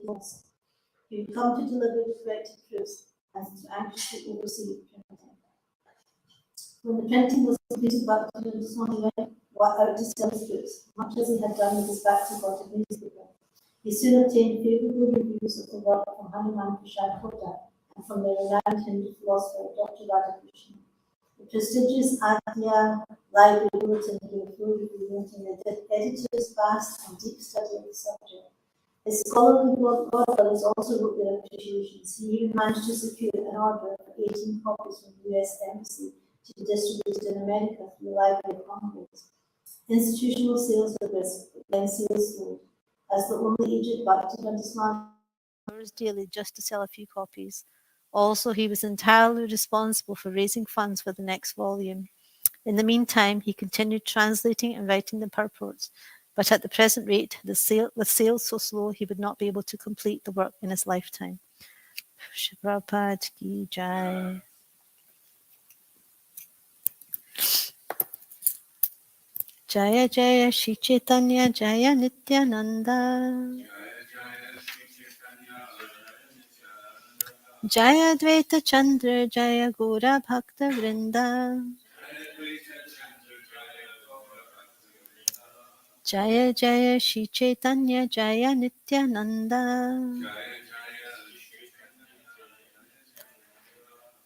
was. He would come to deliver the corrected proofs and to anxiously oversee printing. When the printing was completed, Bhaktivinoda Swami went out to sell his books, much as he had done with his Bhakti Gautam newspaper. He soon obtained favourable reviews of the work from Hanuman Prasad Kota and from the renowned Hindu philosopher Dr. Radhakrishnan. The prestigious Adya Library Bulletin gave full review in the editor's vast and deep study of the subject. His scholarly godbrothers also wrote their appreciations. He even managed to secure an order for 18 copies from the U.S. Embassy to be distributed in America through the Library of Congress. Institutional sales were brisk, but then sales slowed. As the only agent Bhaktivinoda Swami hours daily just to sell a few copies. Also, he was entirely responsible for raising funds for the next volume. In the meantime, he continued translating and writing the purports, but at the present rate, with sales so slow, he would not be able to complete the work in his lifetime. Prabhupada ki jai. Jaya Jaya Shri Caitanya Jaya Nityananda Jaya Dvaita Chandra Jaya Gora Bhakta Vrinda Jaya Jaya Shri Caitanya Jaya Nityananda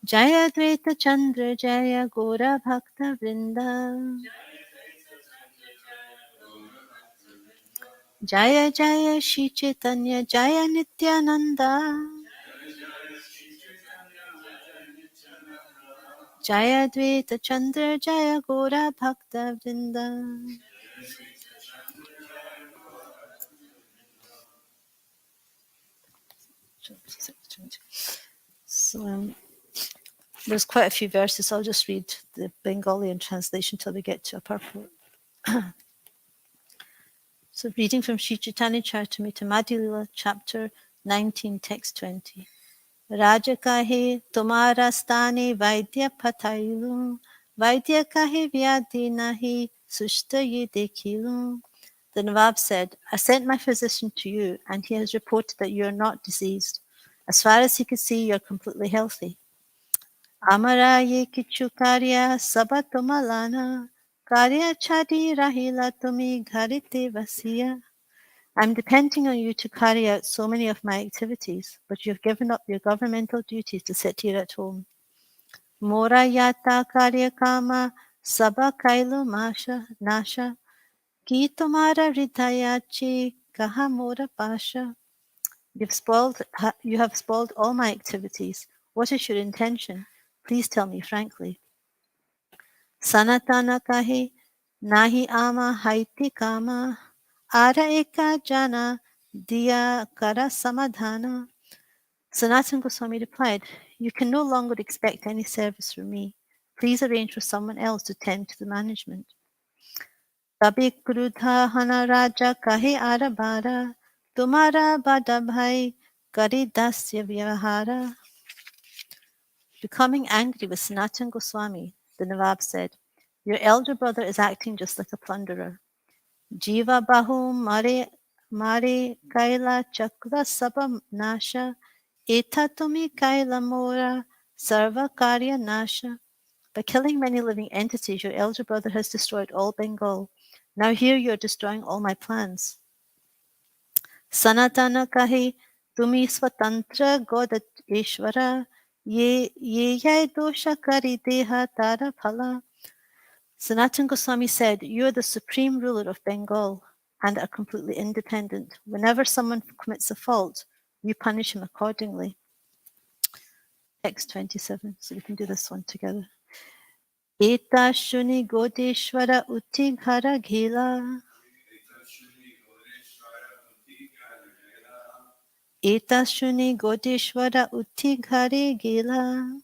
Jaya Dvaita Chandra Jaya Gora Bhakta Vrinda Jaya Jaya Shri Caitanya Jaya Nityananda Jaya Dvaita Chandra Jaya Gora Bhakta Vrinda. So there's quite a few verses. I'll just read the Bengalian translation till we get to a purport. So reading from Sri Chaitanya Charitamrita Madhya Lila, chapter 19, text 20. Raja kahe tumhara sthane vaidya patailu, vaidya kahe vyadi nahi sushta ye dekhilu. The Nawab said, I sent my physician to you, and he has reported that you are not diseased. As far as he could see, you are completely healthy. Amara ye kichu karya sabatumalana, karya chadi rahila tumi gharite vasiya. I'm depending on you to carry out so many of my activities, but you have given up your governmental duties to sit here at home. Mora yata karya kama sabha kailu masha nasha, ki tumhara hridayachi kaha mora pasha. You have spoiled all my activities. What is your intention? Please tell me frankly. Sanatana kahi nahi ama haiti kama ara eka jana diya kara samadhana. Sanatana Goswami replied, you can no longer expect any service from me. Please arrange for someone else to tend to the management. Tabi krudha hana raja kahi ara bara tumhara bada bhai kari dasya vyavahara. Becoming angry with Sanatana Goswami, the Nawab said, your elder brother is acting just like a plunderer. Jiva bahu mare kaila chakra sabha nasha etatumi kaila mora sarva karya nasha. By killing many living entities, your elder brother has destroyed all Bengal. Now here you are destroying all my plans. Sanatana kahi tumi swatantra godat ishvara ye yai dosha kari deha tara phala. Sanatana Goswami said, you are the supreme ruler of Bengal and are completely independent. Whenever someone commits a fault, you punish him accordingly. Text 27, so we can do this one together. Eta shuni godeshwara uti ghara ghela. Eta shuni godeshwara uti ghare gela.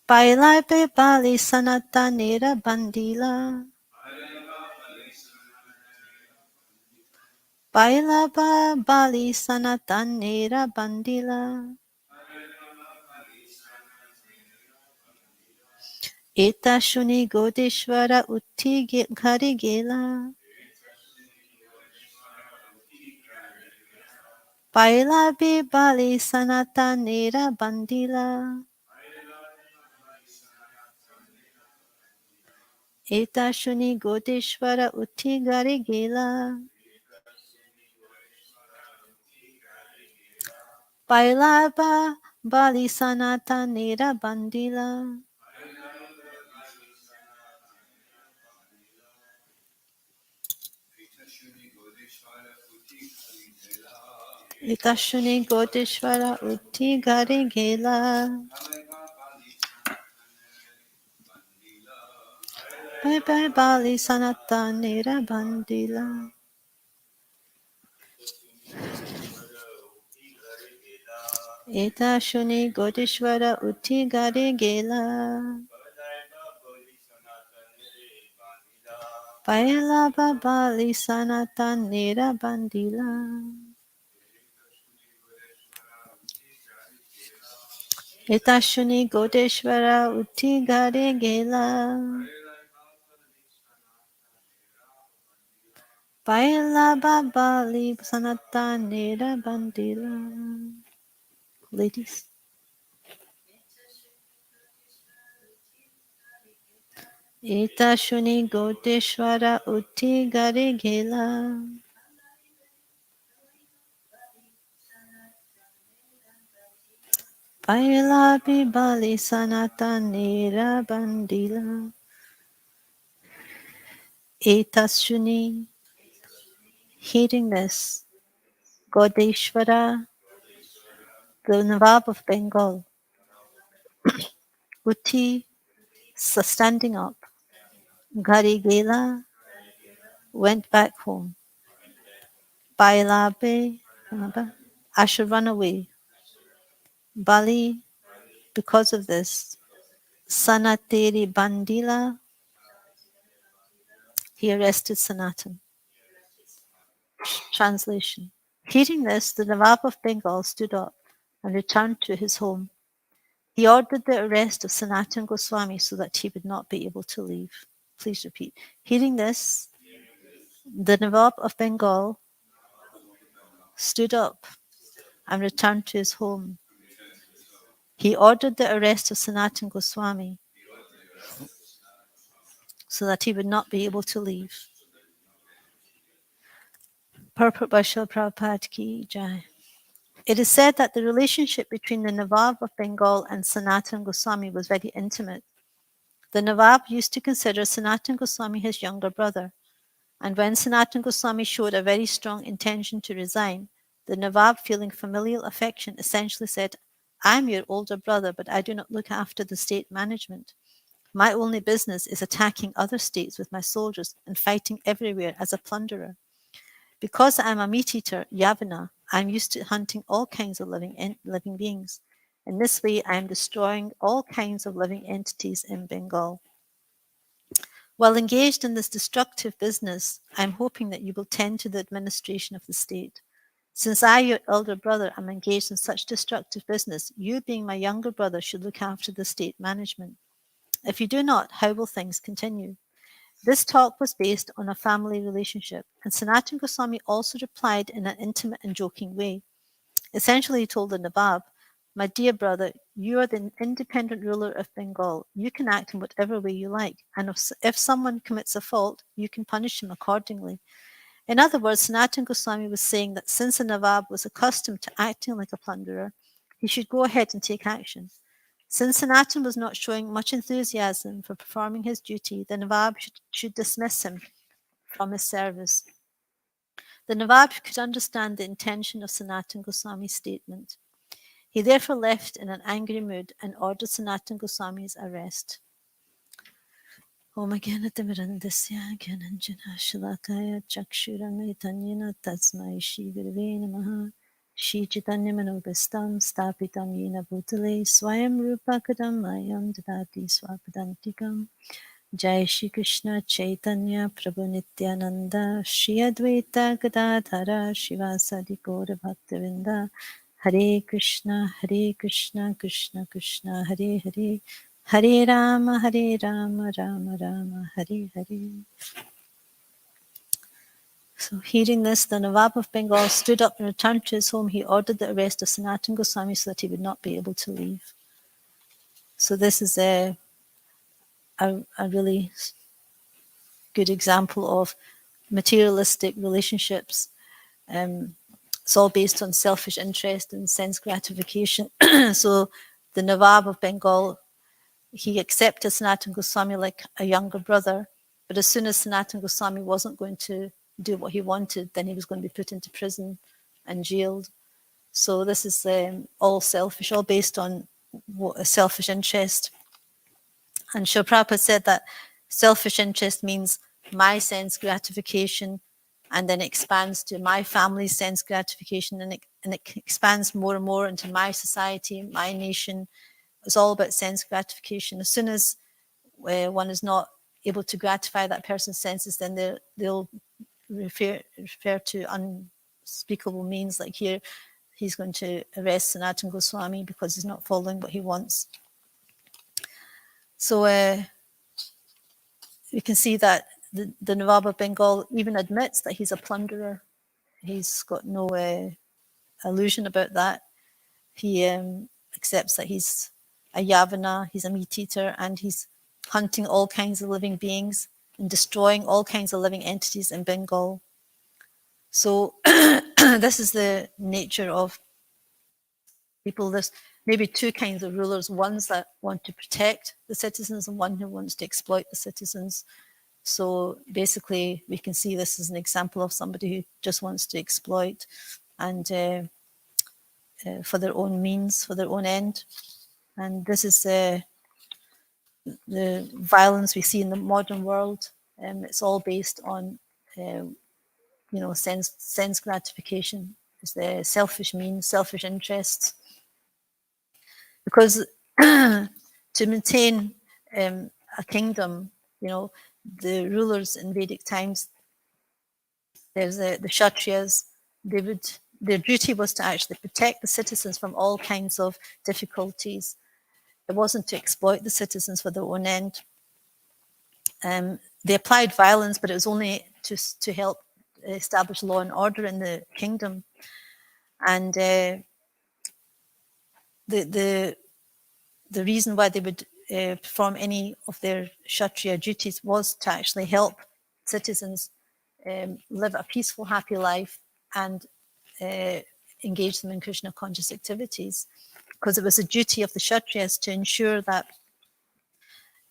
Paila pe bali sanatanera bandila. Paila ba bali sanatanera bandila. Eta shuni godeshwara uti ghare gela. Paila bali sanatanera bandila. Eta shuni godeshwara utti gare gela. Paila bali sanatanera bandila. Itashuni Godeshwara Utti Gare Gela. Bye bye Bali Sanatanera Bandila. Itashuni Godeshwara Utti Gare Gela. Paila Bali Sanatanera Bandila. Itashuni Godeshwara Utti Gare Gela. Paila Bali Sanatanera Bandila. Ladies. Itashuni Godeshwara Utti Gare Gela. Paila Bali Sanatanera Bandila. Itashuni. Hearing this, Godeshwara, the Nawab of Bengal, Utti, standing up, Gari Gela, went back home. Bailabe, remember? I should run away. Bali, because of this, Sanateri Bandila, he arrested Sanatan. Translation. Hearing this, the Nawab of Bengal stood up and returned to his home. He ordered the arrest of Sanatan Goswami so that he would not be able to leave. Please repeat. Hearing this, the Nawab of Bengal stood up and returned to his home. He ordered the arrest of Sanatan Goswami so that he would not be able to leave. Purport by Srila Prabhupada Ki Jai. It is said that the relationship between the Nawab of Bengal and Sanatan Goswami was very intimate. The Nawab used to consider Sanatan Goswami his younger brother, and when Sanatan Goswami showed a very strong intention to resign, the Nawab, feeling familial affection, essentially said, "I am your older brother, but I do not look after the state management. My only business is attacking other states with my soldiers and fighting everywhere as a plunderer. Because I am a meat-eater, Yavana, I am used to hunting all kinds of living beings. In this way, I am destroying all kinds of living entities in Bengal. While engaged in this destructive business, I am hoping that you will tend to the administration of the state. Since I, your elder brother, am engaged in such destructive business, you, being my younger brother, should look after the state management. If you do not, how will things continue?" This talk was based on a family relationship, and Sanatan Goswami also replied in an intimate and joking way. Essentially, he told the Nawab, "My dear brother, you are the independent ruler of Bengal. You can act in whatever way you like, and if someone commits a fault, you can punish him accordingly." In other words, Sanatan Goswami was saying that since the Nawab was accustomed to acting like a plunderer, he should go ahead and take action. Since Sanatan was not showing much enthusiasm for performing his duty, the Nawab should dismiss him from his service. The Nawab could understand the intention of Sanatan Goswami's statement. He therefore left in an angry mood and ordered Sanatan Goswami's arrest. Om Jnanatimidandasya Jnananjana Shalakaya Chakshuramaitanyana Tasmai Shri Gurave Namaha Shri Chaitanya Manobhistam Stapitam Yena Bhutale Swayam Rupa Kadam Mayam Dadati Swapadantikam Jai Shri Krishna Chaitanya Prabhu Nityananda Shri Advaita Gadadhara Shivasadi Gaura Bhaktavinda Hare Krishna Krishna Krishna Hare Hare Hare Rama Rama Rama Hare Hare. So hearing this, the Nawab of Bengal stood up and returned to his home. He ordered the arrest of Sanatan Goswami so that he would not be able to leave. So this is a really good example of materialistic relationships. It's all based on selfish interest and sense gratification. So the Nawab of Bengal, he accepted Sanatan Goswami like a younger brother, but as soon as Sanatan Goswami wasn't going to do what he wanted, then he was going to be put into prison and jailed. So this is all selfish, all based on a selfish interest. And Srila Prabhupada said that selfish interest means my sense gratification, and then expands to my family's sense gratification, and it expands more and more into my society, my nation. It's all about sense gratification. As soon as one is not able to gratify that person's senses, then they'll refer to unspeakable means. Like here, he's going to arrest Sanatan Goswami because he's not following what he wants. So you can see that the Nawab of Bengal even admits that he's a plunderer. He's got no illusion about that. He accepts that he's a Yavana, he's a meat eater, and he's hunting all kinds of living beings and destroying all kinds of living entities in Bengal. So this is the nature of people. There's maybe two kinds of rulers, ones that want to protect the citizens and one who wants to exploit the citizens. So basically, we can see this as an example of somebody who just wants to exploit and for their own means, for their own end. And this is the violence we see in the modern world. It's all based on, sense gratification. It's the selfish means, selfish interests. Because to maintain a kingdom, the rulers in Vedic times, there's the Kshatriyas, their duty was to actually protect the citizens from all kinds of difficulties. It wasn't to exploit the citizens for their own end. They applied violence, but it was only to help establish law and order in the kingdom. And the reason why they would perform any of their Kshatriya duties was to actually help citizens live a peaceful, happy life and engage them in Krishna conscious activities. Because it was a duty of the Kshatriyas to ensure that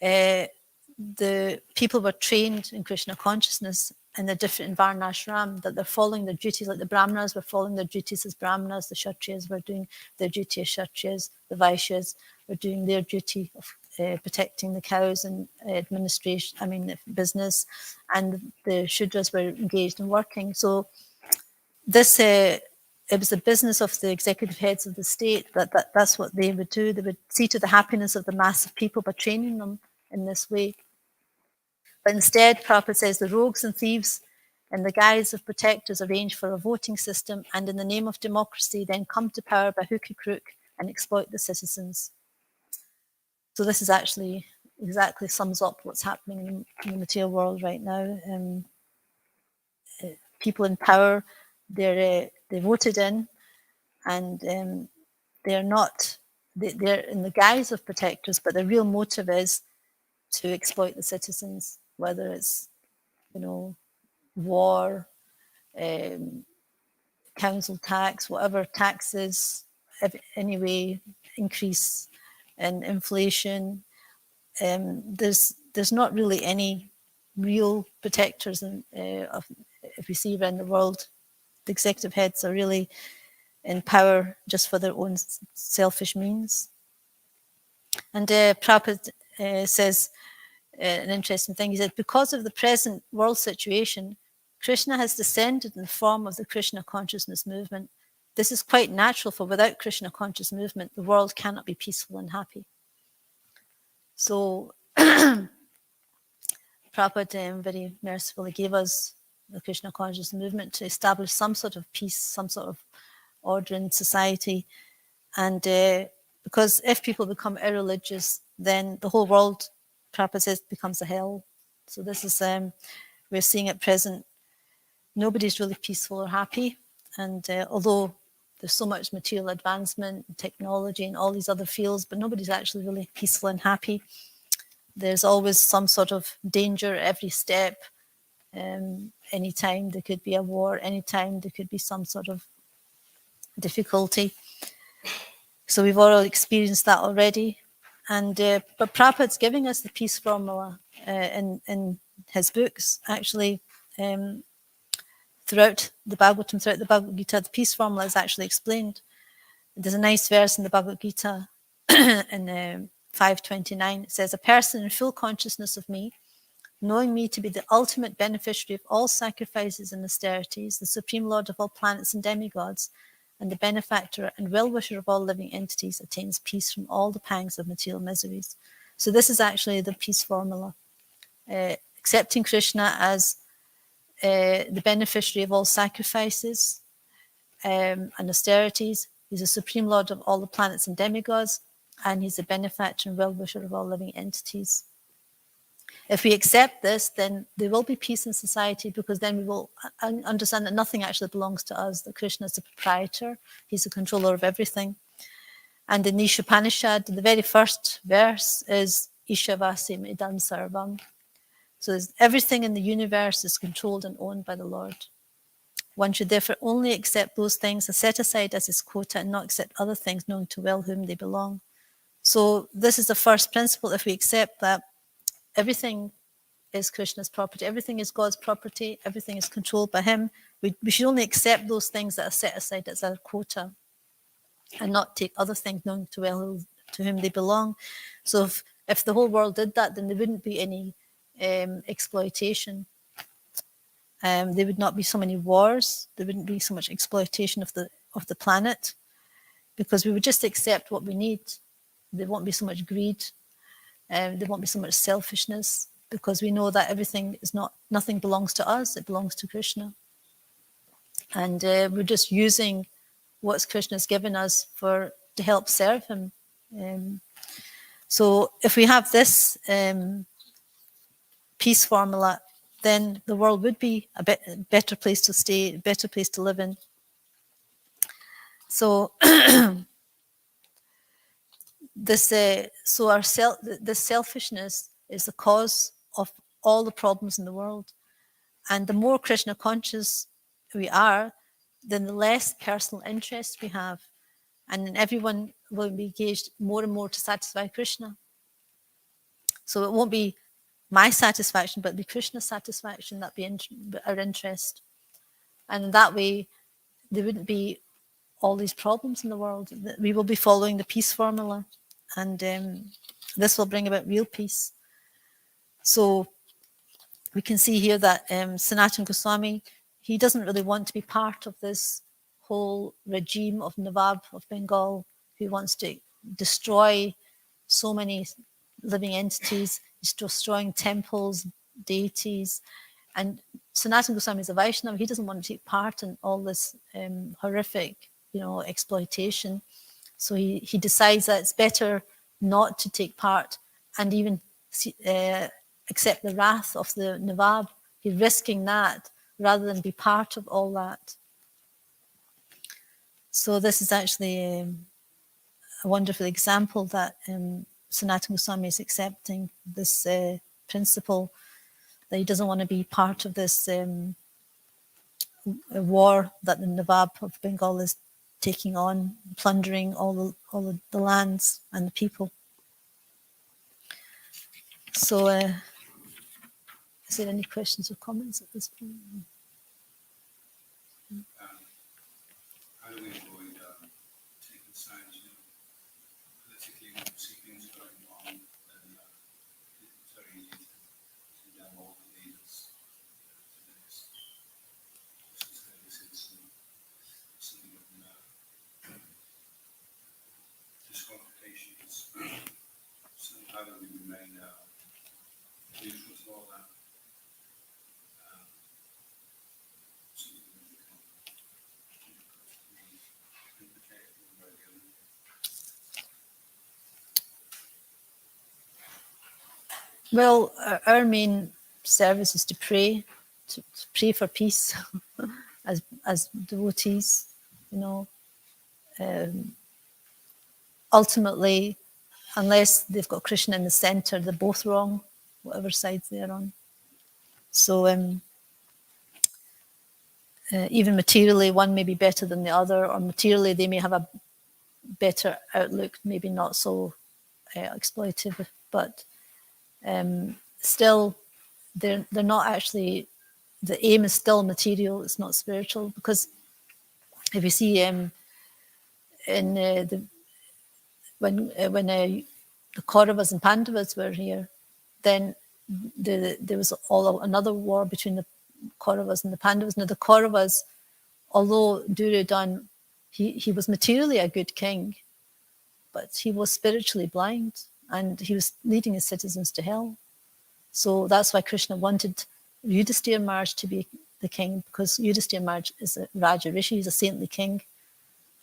the people were trained in Krishna consciousness in the different varnashram, that they're following their duties, like the Brahmanas were following their duties as Brahmanas, the Kshatriyas were doing their duty as Kshatriyas, the Vaishyas were doing their duty of protecting the cows and business, and the Shudras were engaged in working. So this, it was the business of the executive heads of the state that's what they would do. They would see to the happiness of the mass of people by training them in this way. But instead, Prabhupada says the rogues and thieves, in the guise of protectors, arrange for a voting system and in the name of democracy then come to power by hook or crook and exploit the citizens. So this is actually exactly sums up what's happening in the material world right now. People in power, they're voted in, and they're in the guise of protectors, but the real motive is to exploit the citizens, whether it's war, council tax, whatever taxes, anyway, increase in inflation. There's not really any real protectors if we see around the world. The executive heads are really in power just for their own selfish means. And Prabhupada says an interesting thing. He said, because of the present world situation, Krishna has descended in the form of the Krishna consciousness movement. This is quite natural, for without Krishna conscious movement, the world cannot be peaceful and happy. So Prabhupada very mercifully gave us the Krishna conscious movement to establish some sort of peace, some sort of order in society. And because if people become irreligious, then the whole world, Prabhupada says, becomes a hell. So this is, we're seeing at present, nobody's really peaceful or happy. And although there's so much material advancement, and technology, and all these other fields, but nobody's actually really peaceful and happy. There's always some sort of danger at every step. Anytime there could be a war, anytime there could be some sort of difficulty. So we've all experienced that already. And but Prabhupada's giving us the peace formula in his books. Actually, throughout the Bhagavatam, throughout the Bhagavad Gita, the peace formula is actually explained. There's a nice verse in the Bhagavad Gita in 5:29. It says, "A person in full consciousness of me, knowing me to be the ultimate beneficiary of all sacrifices and austerities, the supreme lord of all planets and demigods, and the benefactor and well-wisher of all living entities, attains peace from all the pangs of material miseries." So this is actually the peace formula. Accepting Krishna as the beneficiary of all sacrifices and austerities. He's the supreme lord of all the planets and demigods, and he's the benefactor and well-wisher of all living entities. If we accept this, then there will be peace in society, because then we will understand that nothing actually belongs to us, that Krishna is the proprietor, he's the controller of everything. And in the Ishopanishad, the very first verse is Ishavasim idam sarvam. So everything in the universe is controlled and owned by the Lord. One should therefore only accept those things as set aside as his quota, and not accept other things, knowing too well whom they belong. So this is the first principle. If we accept that everything is Krishna's property, everything is God's property, everything is controlled by him, we should only accept those things that are set aside as our quota, and not take other things, knowing too well to whom they belong. So if the whole world did that, then there wouldn't be any exploitation. There would not be so many wars. There wouldn't be so much exploitation of the planet, because we would just accept what we need. There won't be so much greed. There won't be so much selfishness, because we know that nothing belongs to us. It belongs to Krishna, and we're just using what Krishna's given us to help serve him. So if we have this peace formula, then the world would be a better place to stay, a better place to live in. So this selfishness is the cause of all the problems in the world. And the more Krishna conscious we are, then the less personal interest we have. And then everyone will be engaged more and more to satisfy Krishna. So it won't be my satisfaction, but it'll be Krishna's satisfaction that be our interest. And in that way, there wouldn't be all these problems in the world. We will be following the peace formula, and this will bring about real peace. So we can see here that Sanatana Goswami, he doesn't really want to be part of this whole regime of Nawab of Bengal, who wants to destroy so many living entities. He's destroying temples, deities. And Sanatana Goswami is a Vaishnava. He doesn't want to take part in all this horrific, exploitation. So he decides that it's better not to take part and even accept the wrath of the Nawab. He's risking that rather than be part of all that. So this is actually a wonderful example that Sanatana Goswami is accepting this principle, that he doesn't want to be part of this war that the Nawab of Bengal is taking on, plundering all the lands and the people. So is there any questions or comments at this point? How do we avoid taking sides? Politically, we see things going on, and it's very easy to damn all the leaders. This is something of disqualifications. So how do we remain neutral to all that? Well, our main service is to pray to pray for peace as devotees, you know. Ultimately, unless they've got Krishna in the center, they're both wrong, whatever sides they're on. So even materially, one may be better than the other, or materially they may have a better outlook, maybe not so exploitative, but still they're not actually, the aim is still material, it's not spiritual. Because if you see in when the Kauravas and Pandavas were here, then there was another war between the Kauravas and the Pandavas. Now the Kauravas, although Duryodhana, he was materially a good king, but he was spiritually blind, and he was leading his citizens to hell. So that's why Krishna wanted Yudhisthira Maharaj to be the king, because Yudhisthira Maharaj is a Raja Rishi, he's a saintly king,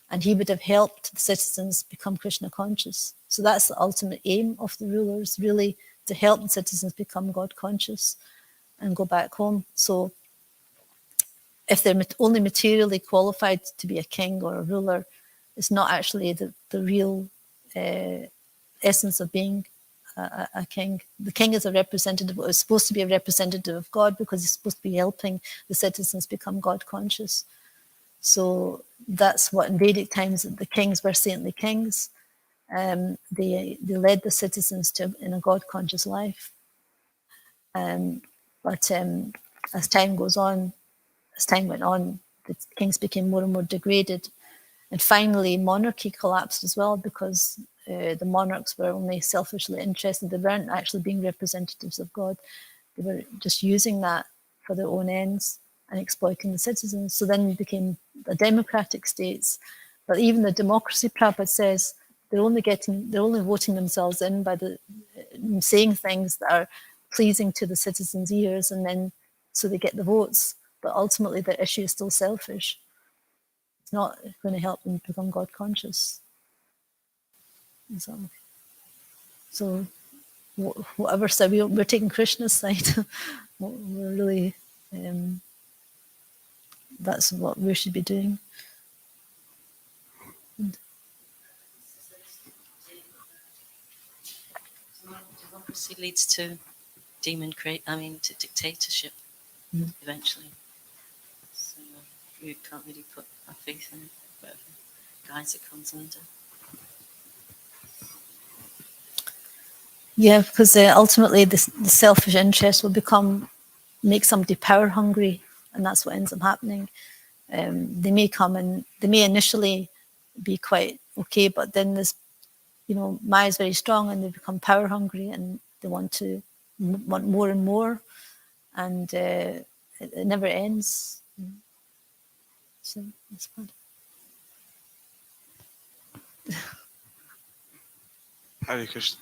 and he would have helped the citizens become Krishna conscious. So that's the ultimate aim of the rulers, really, to help the citizens become God conscious and go back home. So if they're only materially qualified to be a king or a ruler, it's not actually the real essence of being a king. The king is a representative, or is supposed to be a representative of God, because he's supposed to be helping the citizens become God conscious. So that's what in Vedic times the kings were saintly kings. They led the citizens in a God conscious life. But as time went on, the kings became more and more degraded. And finally, monarchy collapsed as well, because the monarchs were only selfishly interested. They weren't actually being representatives of God. They were just using that for their own ends and exploiting the citizens. So then it became the democratic states. But even the democracy, Prabhupada says, they're only voting themselves in by saying things that are pleasing to the citizens' ears, and then so they get the votes. But ultimately, the issue is still selfish. It's not going to help them become God conscious. So whatever side, we're taking Krishna's side. We're really, that's what we should be doing. Democracy leads to to dictatorship eventually. So we can't really put our faith in whatever guise it comes under. Yeah, because ultimately the selfish interest will make somebody power hungry, and that's what ends up happening. They may come and they may initially be quite okay, but then this, Maya is very strong, and they become power hungry, and they want more and more, and it never ends. So that's bad. Hare Krishna.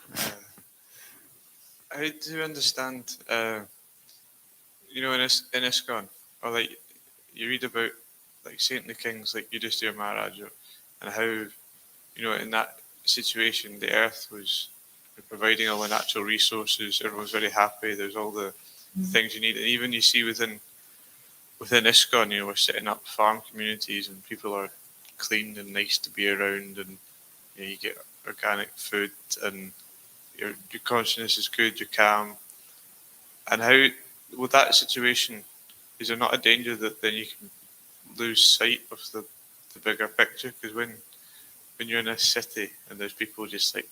How do you understand, in ISKCON, or like you read about like saintly kings like Yudhisthira Maharaj, and how, in that situation the earth was providing all the natural resources, everyone was very happy, there's all the things you need, and even you see within ISKCON, we're setting up farm communities and people are clean and nice to be around, and you get organic food, and your consciousness is good, you're calm. And how, with that situation, is there not a danger that then you can lose sight of the bigger picture? Because when you're in a city and there's people just like,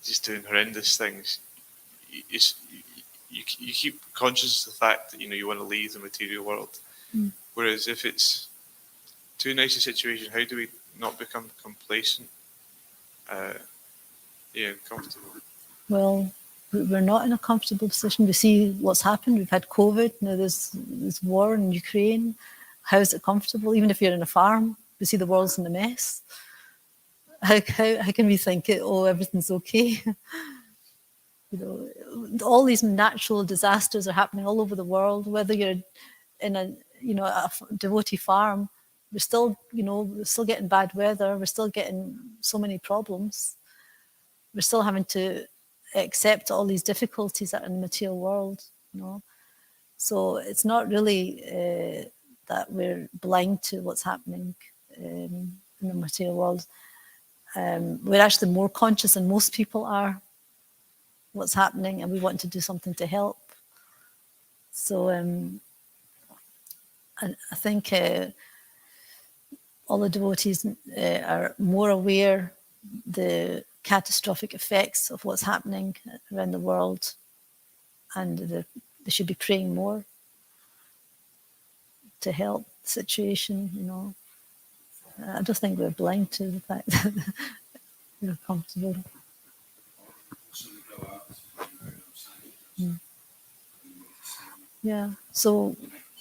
just doing horrendous things, you keep conscious of the fact that you want to leave the material world. Whereas if it's too nice a situation, how do we not become complacent? Comfortable. Well, we're not in a comfortable position. We see what's happened. We've had COVID. Now there's war in Ukraine. How is it comfortable? Even if you're in a farm, we see the world's in a mess. How can we think everything's okay? All these natural disasters are happening all over the world. Whether you're in a devotee farm, we're still getting bad weather. We're still getting so many problems. We're still having to accept all these difficulties that are in the material world. So it's not really that we're blind to what's happening in the material world. We're actually more conscious than most people are what's happening, and we want to do something to help. So I think all the devotees are more aware the catastrophic effects of what's happening around the world, and they should be praying more to help the situation, you know. I don't think we're blind to the fact that we're comfortable. So we go out and Yeah. So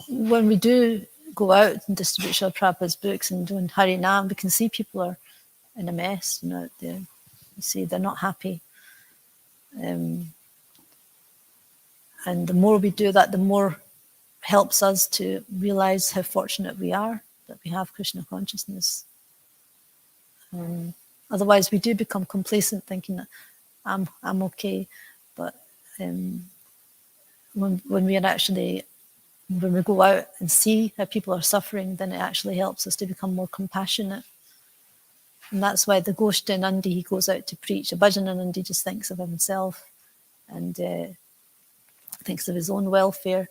when we do go out and distribute Srila Prabhupada's books and doing Harinam, we can see people are in a mess, you know, out there. You see they're not happy. And the more we do that, the more helps us to realize how fortunate we are that we have Krishna consciousness. Otherwise, we do become complacent, thinking that I'm okay. But when we are actually, when we go out and see how people are suffering, then it actually helps us to become more compassionate. And that's why the Goshta Nandi, he goes out to preach. A Bhajana Nandi just thinks of himself and thinks of his own welfare,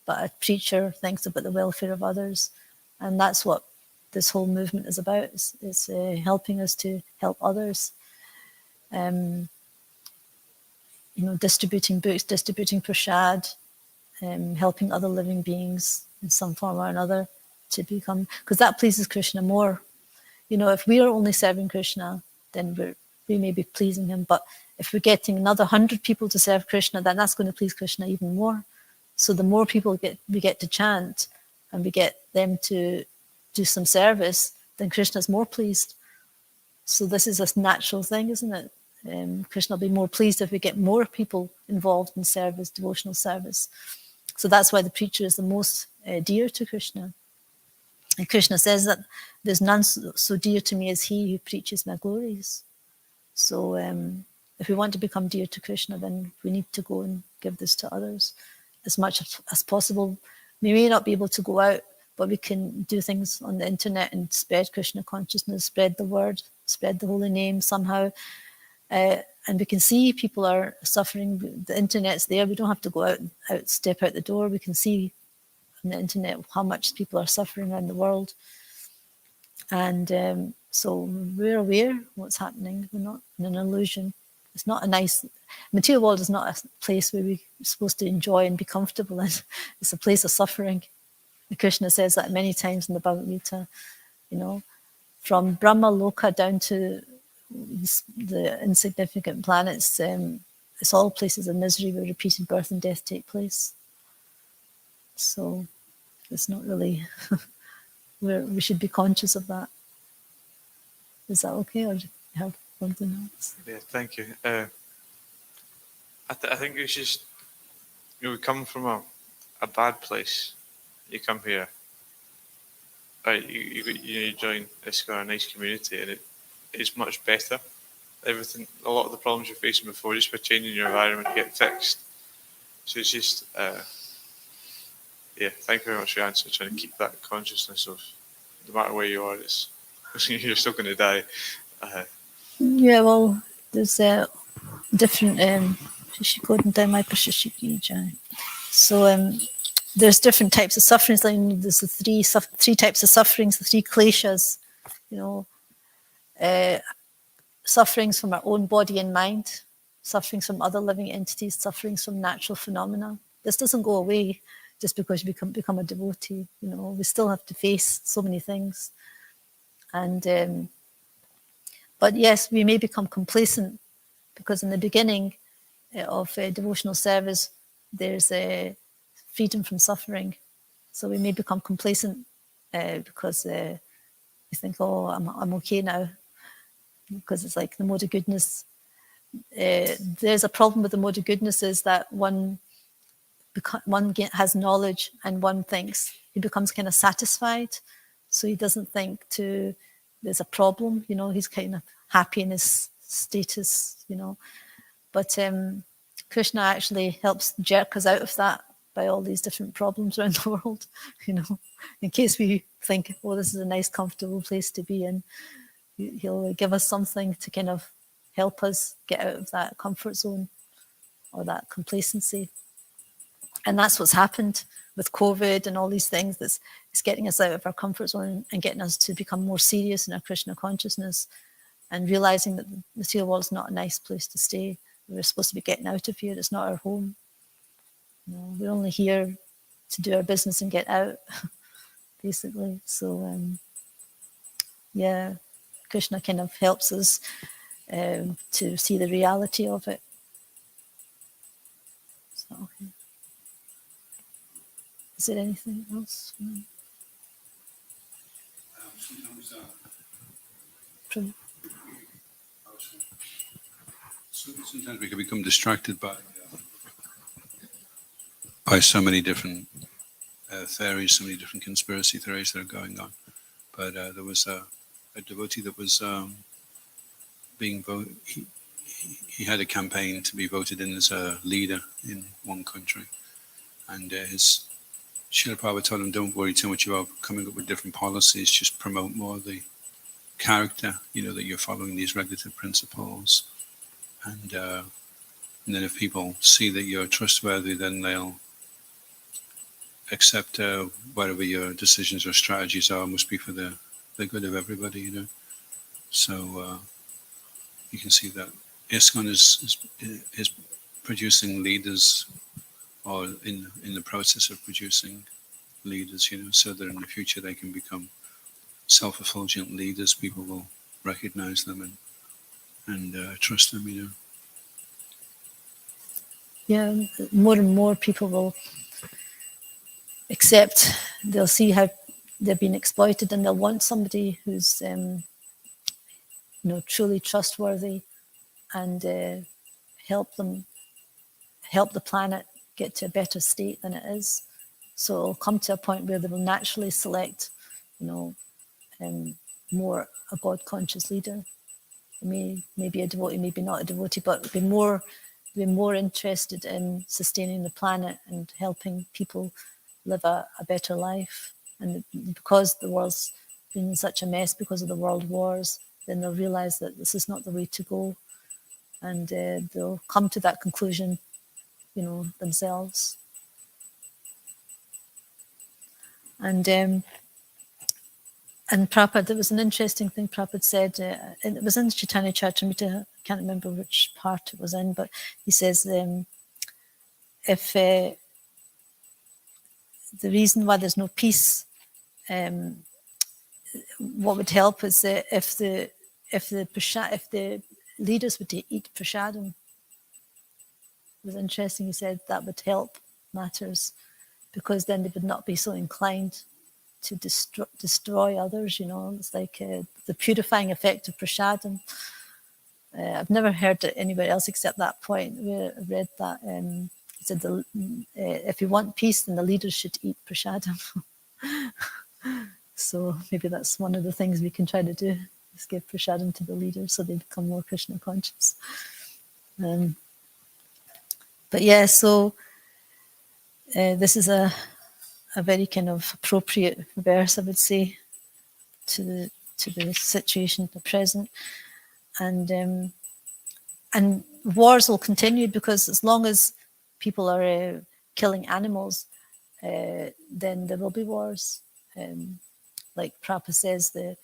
but a preacher thinks about the welfare of others. And that's what this whole movement is about, is helping us to help others. You know, distributing books, distributing prasad, helping other living beings in some form or another to become, because that pleases Krishna more. You know, if we are only serving Krishna, then we may be pleasing him. But if we're getting another 100 people to serve Krishna, then that's going to please Krishna even more. So the more people we get to chant and we get them to do some service, then Krishna's more pleased. So this is a natural thing, isn't it? Krishna will be more pleased if we get more people involved in service, devotional service. So that's why the preacher is the most dear to Krishna. And Krishna says that there's none so dear to me as he who preaches my glories. So if we want to become dear to Krishna, then we need to go and give this to others as much as possible. We may not be able to go out, but we can do things on the internet and spread Krishna consciousness, spread the word, spread the holy name somehow. And we can see people are suffering. The internet's there. We don't have to go out, step out the door. We can see on the internet how much people are suffering around the world. And so we're aware of what's happening. We're not in an illusion. It's not a nice, material world is not a place where we're supposed to enjoy and be comfortable in. It's a place of suffering. And Krishna says that many times in the Bhagavad Gita, you know, from Brahma Loka down to the insignificant planets, it's all places of misery where repeated birth and death take place. So it's not really, we should be conscious of that. Is that okay, or do you have something else? Yeah, thank you. I think it's just, you know, we come from a bad place. You come here, right? You join ISKCON, a nice community, and it's much better. Everything, a lot of the problems you're facing before, just by changing your environment, get fixed. So it's just, yeah. Thank you very much for your answer. Trying to keep that consciousness of, no matter where you are, it's you're still going to die. Yeah, well, there's different. So there's different types of sufferings. Like there's the three types of sufferings, the three kleshas. You know, sufferings from our own body and mind, sufferings from other living entities, sufferings from natural phenomena. This doesn't go away just because you become a devotee. You know, we still have to face so many things. And but yes, we may become complacent because in the beginning of devotional service, there's a freedom from suffering. So we may become complacent because we think, oh, I'm okay now, because it's like the mode of goodness. There's a problem with the mode of goodness is that one has knowledge and one thinks he becomes kind of satisfied. So he doesn't think there's a problem, you know, he's kind of happy in his status, you know. But Krishna actually helps jerk us out of that by all these different problems around the world, in case we think, oh, this is a nice, comfortable place to be in. He'll give us something to kind of help us get out of that comfort zone or that complacency. And that's what's happened with COVID and all these things. It's getting us out of our comfort zone and getting us to become more serious in our Krishna consciousness and realizing that the material world is not a nice place to stay. We're supposed to be getting out of here. It's not our home. We're only here to do our business and get out, basically. So, Krishna kind of helps us to see the reality of it. So, okay. Is there anything else? Sometimes, From- sometimes we can become distracted by so many different theories, so many different conspiracy theories that are going on. But there was a devotee that was being voted. He had a campaign to be voted in as a leader in one country, and his Srila Prabhupada told him, don't worry too much about coming up with different policies, just promote more the character, that you're following these regulative principles. And then if people see that you're trustworthy, then they'll accept whatever your decisions or strategies are must be for the good of everybody, So you can see that ISKCON is producing leaders, or in the process of producing leaders, so that in the future they can become self-effulgent leaders. People will recognize them and trust them, Yeah, more and more people will accept, they'll see how they're being exploited, and they'll want somebody who's truly trustworthy and help the planet get to a better state than it is. So it'll come to a point where they will naturally select, more a God-conscious leader. Maybe a devotee, maybe not a devotee, but be more interested in sustaining the planet and helping people live a better life. And because the world's been in such a mess because of the world wars, then they'll realize that this is not the way to go, and they'll come to that conclusion, themselves. And Prabhupada, there was an interesting thing Prabhupada said, and it was in Chaitanya Charitamrita, I can't remember which part it was in, but he says, if the reason why there's no peace, what would help is if the leaders would eat prasadam. It was interesting, he said that would help matters, because then they would not be so inclined to destroy others. It's like the purifying effect of prasadam. I've never heard it anywhere else except that point where I read that. He said, if you want peace, then the leaders should eat prasadam. So maybe that's one of the things we can try to do, is give prasadam to the leaders so they become more Krishna conscious. But yeah, so this is a very kind of appropriate verse, I would say, to the situation at the present. And wars will continue, because as long as people are killing animals, then there will be wars. Like Prabhupada says, the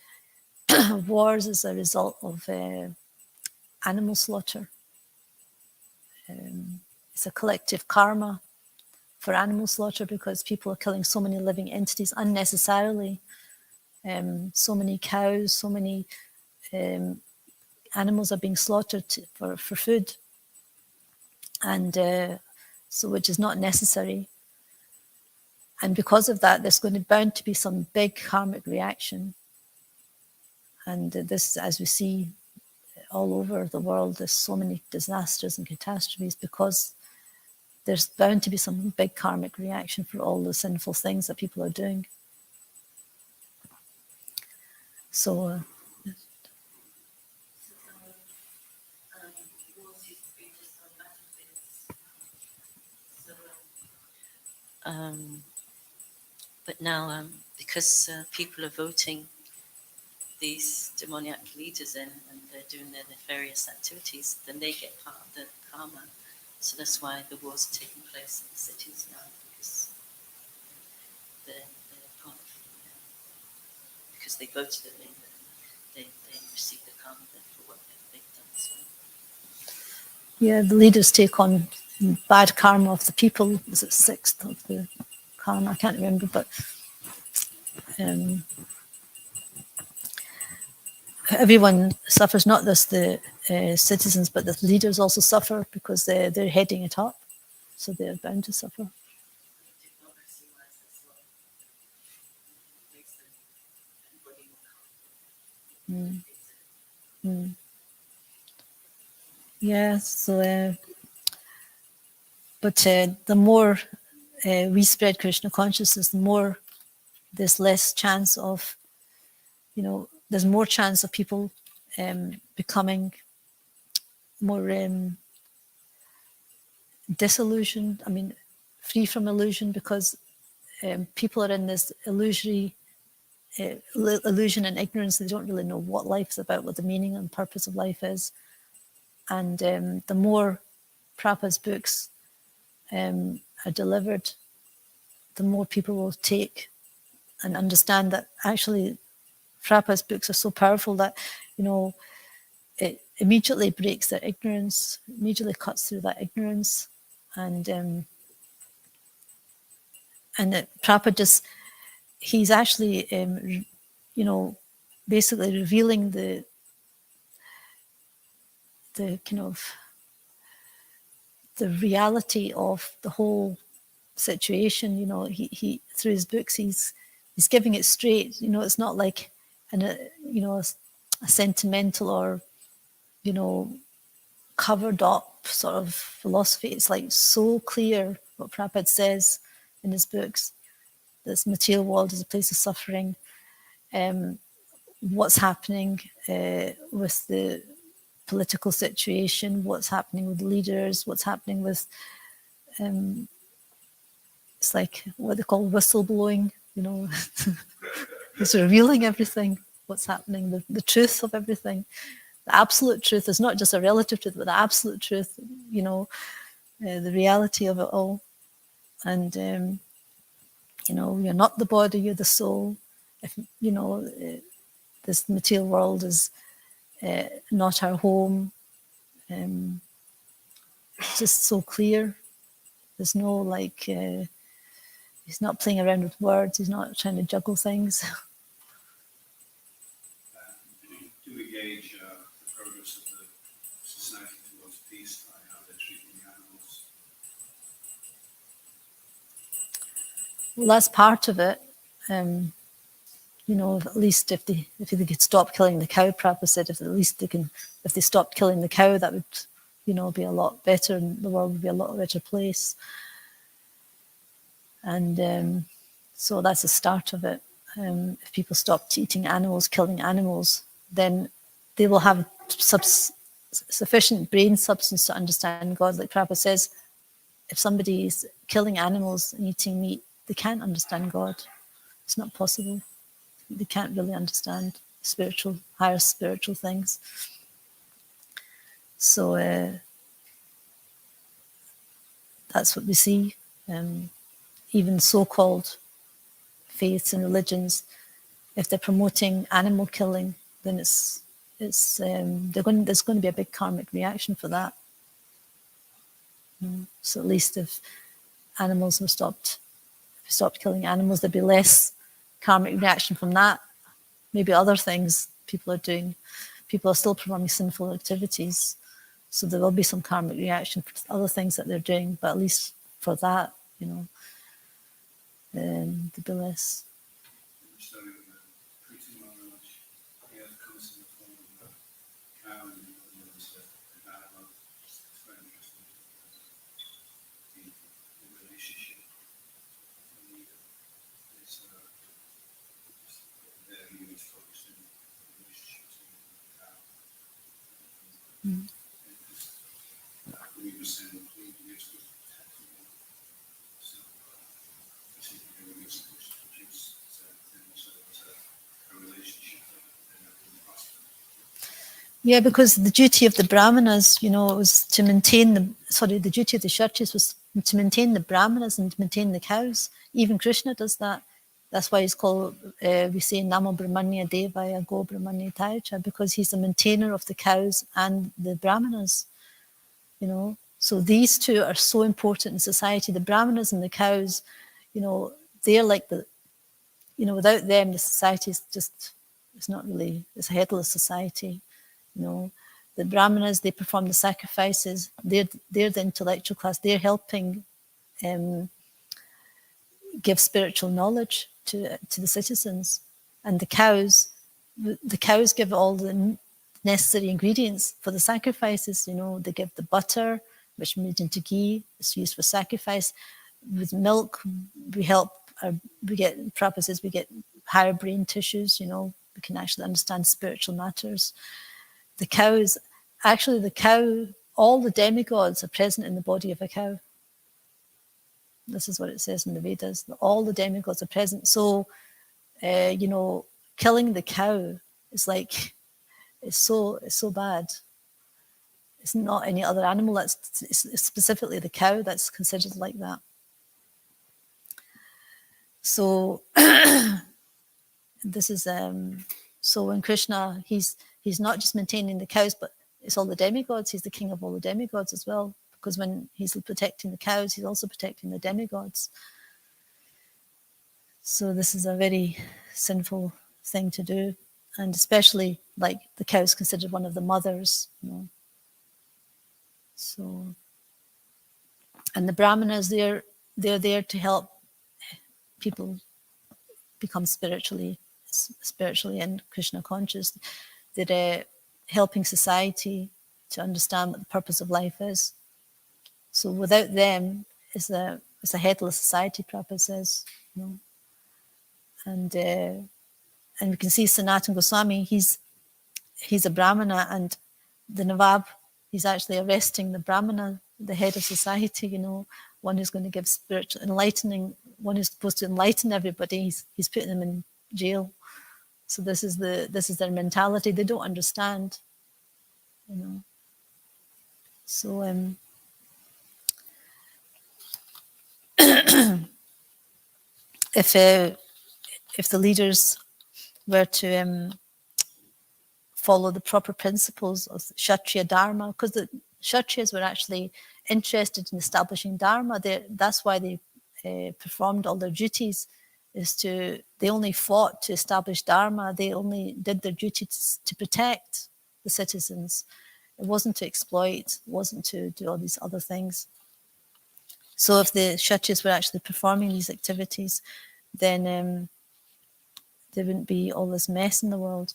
wars is a result of animal slaughter. It's a collective karma for animal slaughter, because people are killing so many living entities unnecessarily. So many cows, so many animals are being slaughtered for food, and so which is not necessary. And because of that, there's bound to be some big karmic reaction. And this, as we see all over the world, there's so many disasters and catastrophes because there's bound to be some big karmic reaction for all the sinful things that people are doing. So, But now, because people are voting these demoniac leaders in and they're doing their nefarious activities, then they get part of the karma. So that's why the wars are taking place in the cities now, because they're part of, because they voted them in, they receive the karma for what they've done. So. Yeah, the leaders take on bad karma of the people. Is it sixth of the karma? I can't remember, but everyone suffers. Not just the citizens, but the leaders also suffer because they're heading it up, so they're bound to suffer. Mm. Mm. Yeah, so but the more we spread Krishna consciousness, the more there's less chance of, there's more chance of people becoming more disillusioned. I mean, free from illusion, because people are in this illusion and ignorance. They don't really know what life is about, what the meaning and purpose of life is. And the more Prabhupada's books are delivered, the more people will take and understand that actually Prabhupada's books are so powerful that, it immediately breaks their ignorance, immediately cuts through that ignorance. And that Prabhupada he's actually, basically revealing the kind of the reality of the whole situation. He through his books, he's giving it straight. It's not like a sentimental or covered up sort of philosophy. It's like so clear what Prabhupada says in his books. This material world is a place of suffering. What's happening with the political situation, what's happening with leaders, what's happening with it's like what they call whistleblowing. It's revealing everything, what's happening, the truth of everything. The absolute truth is not just a relative truth, but the absolute truth, the reality of it all. And, you're not the body, you're the soul. If, this material world is not our home. It's just so clear. There's no he's not playing around with words. He's not trying to juggle things. Do we gauge the progress of the society towards peace by how they're treating the animals? Well, that's part of it. At least if they could stop killing the cow, Prabhupada said, if they stopped killing the cow, that would, be a lot better, and the world would be a lot better place. And so that's the start of it. If people stopped eating animals, killing animals, then they will have sufficient brain substance to understand God. Like Prabhupada says, if somebody is killing animals and eating meat, they can't understand God. It's not possible. They can't really understand higher spiritual things. So that's what we see. Even so-called faiths and religions, if they're promoting animal killing, then there's going to be a big karmic reaction for that. So at least if animals were stopped killing animals, there'd be less karmic reaction from that. Maybe other things people are doing. People are still performing sinful activities, so there will be some karmic reaction for other things that they're doing. But at least for that, there'd be less. So pretty much the earth comes in the form of a cow and there's a dialogue. It's very interesting. The relationship is very much focused in the relationship to the cow. We were saying we were protecting them. So Yeah, because the duty of the Brahmanas, you know, was to maintain the duty of the Kshatriyas was to maintain the Brahmanas and to maintain the cows. Even Krishna does that. That's why he's called, we say, Namo Brahmanya Devaya Go Brahmanya Tayacha, because he's the maintainer of the cows and the Brahmanas, you know. So these two are so important in society. The Brahmanas and the cows, you know, they're like without them, the society is just, it's not really, it's a headless society. You know, the Brahmanas, they perform the sacrifices. They're the intellectual class. They're helping give spiritual knowledge to the citizens. And the cows give all the necessary ingredients for the sacrifices. You know, they give the butter, which made into ghee. It's used for sacrifice. With milk, we get, Prabhupada says, we get higher brain tissues. You know, we can actually understand spiritual matters. The cows, actually the cow, all the demigods are present in the body of a cow. This is what it says in the Vedas. All the demigods are present. So, you know, killing the cow is like, it's so bad. It's not any other animal. It's specifically the cow that's considered like that. So this is so when Krishna, he's not just maintaining the cows, but it's all the demigods. He's the king of all the demigods as well, because when he's protecting the cows, he's also protecting the demigods. So this is a very sinful thing to do, and especially like the cow is considered one of the mothers, you know. So, and the Brahmanas, they're there to help people become spiritually and Krishna conscious. They're helping society to understand what the purpose of life is. So without them, it's a headless society, Prabhupada says. You know? And we can see Sanatana Goswami, he's a Brahmana, and the Nawab, he's actually arresting the Brahmana, the head of society, you know, one who's going to give spiritual enlightening, one who's supposed to enlighten everybody. He's putting them in jail. So this is their mentality. They don't understand, you know. So if the leaders were to follow the proper principles of Kshatriya Dharma, because the Kshatriyas were actually interested in establishing Dharma. That's why they performed all their duties. They only fought to establish Dharma. They only did their duty to protect the citizens. It wasn't to exploit. It wasn't to do all these other things. So if the Kshatriyas were actually performing these activities, then there wouldn't be all this mess in the world.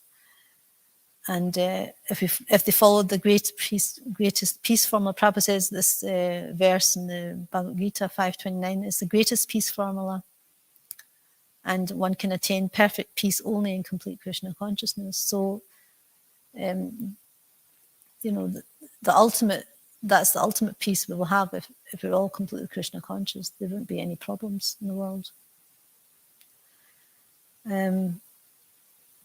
And if they followed the greatest peace formula, Prabhupada says this verse in the Bhagavad Gita 5.29 is the greatest peace formula, and one can attain perfect peace only in complete Krishna consciousness. So, you know, that's the ultimate peace we will have if we're all completely Krishna conscious. There won't be any problems in the world.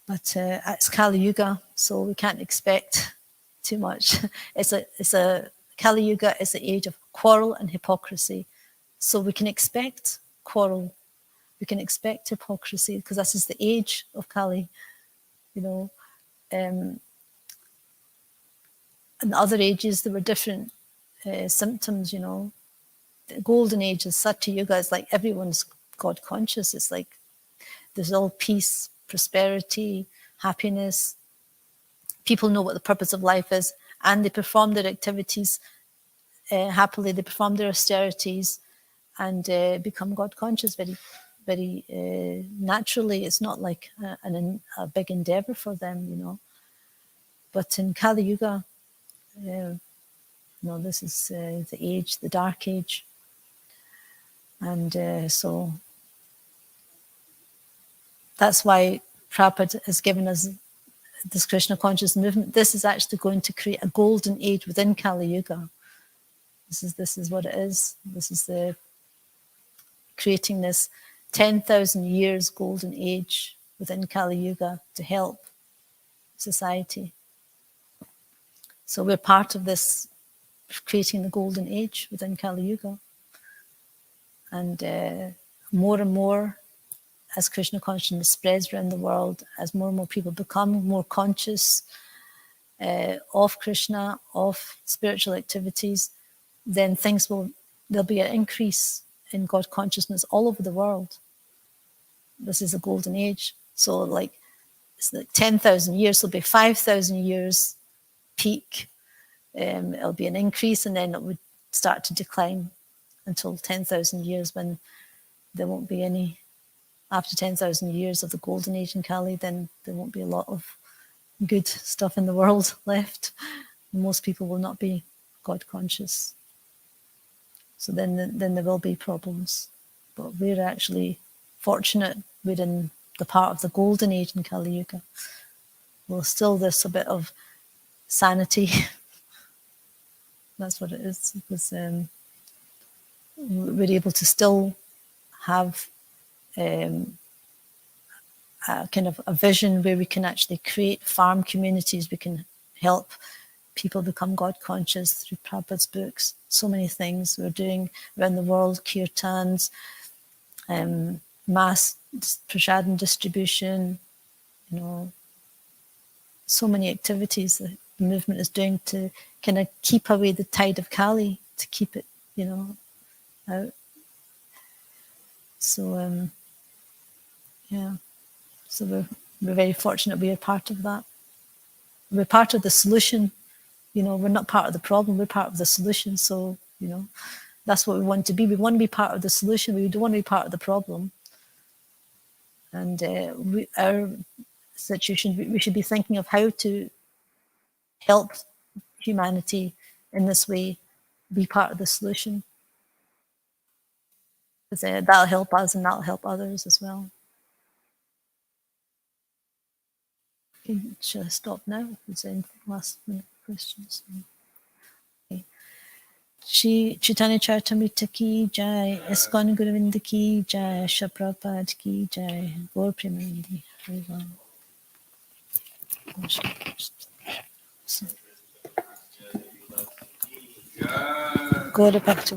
But it's Kali Yuga, so we can't expect too much. It's a Kali Yuga is the age of quarrel and hypocrisy. So we can expect quarrel, we can expect hypocrisy, because this is the age of Kali, you know. In other ages, there were different symptoms, you know. The golden age is Satya Yuga. It's like everyone's God conscious. It's like there's all peace, prosperity, happiness. People know what the purpose of life is, and they perform their activities happily. They perform their austerities and become God conscious very, very naturally. It's not like a big endeavor for them, you know. But in Kali Yuga, you know, this is the age, the dark age, and so that's why Prabhupada has given us this Krishna conscious movement. This is actually going to create a golden age within Kali Yuga. This is what it is. This is creating this 10,000 years golden age within Kali Yuga to help society. So we're part of this, creating the golden age within Kali Yuga. And more and more, as Krishna consciousness spreads around the world, as more and more people become more conscious of Krishna, of spiritual activities, then there'll be an increase in God consciousness all over the world. This is a golden age. So it's like 10,000 years, so it'll be 5,000 years peak. It'll be an increase, and then it would start to decline until 10,000 years, when there won't be any. After 10,000 years of the golden age in Kali, then there won't be a lot of good stuff in the world left. Most people will not be God conscious. So then there will be problems. But we're actually fortunate. We're in the part of the golden age in Kali Yuga. Well, still there's a bit of sanity. That's what it is. Because we're able to still have a kind of a vision where we can actually create farm communities. We can help people become God conscious through Prabhupada's books. So many things we're doing around the world: kirtans, mass prasadam distribution, so many activities that the movement is doing to kind of keep away the tide of Kali, to keep it, out. So, so we're very fortunate we are part of that. We're part of the solution. We're not part of the problem, we're part of the solution. So, that's what we want to be. We want to be part of the solution. We don't want to be part of the problem. And our situation, we should be thinking of how to help humanity in this way, be part of the solution. Because that'll help us and that'll help others as well. Okay, should I stop now? Is there any last minute questions? Okay. Chaitanya Charitamrita ki jai, ISKCON Guruvinda ki jai, Prabhupada ki jai, Gaur Premanandi. Go to back to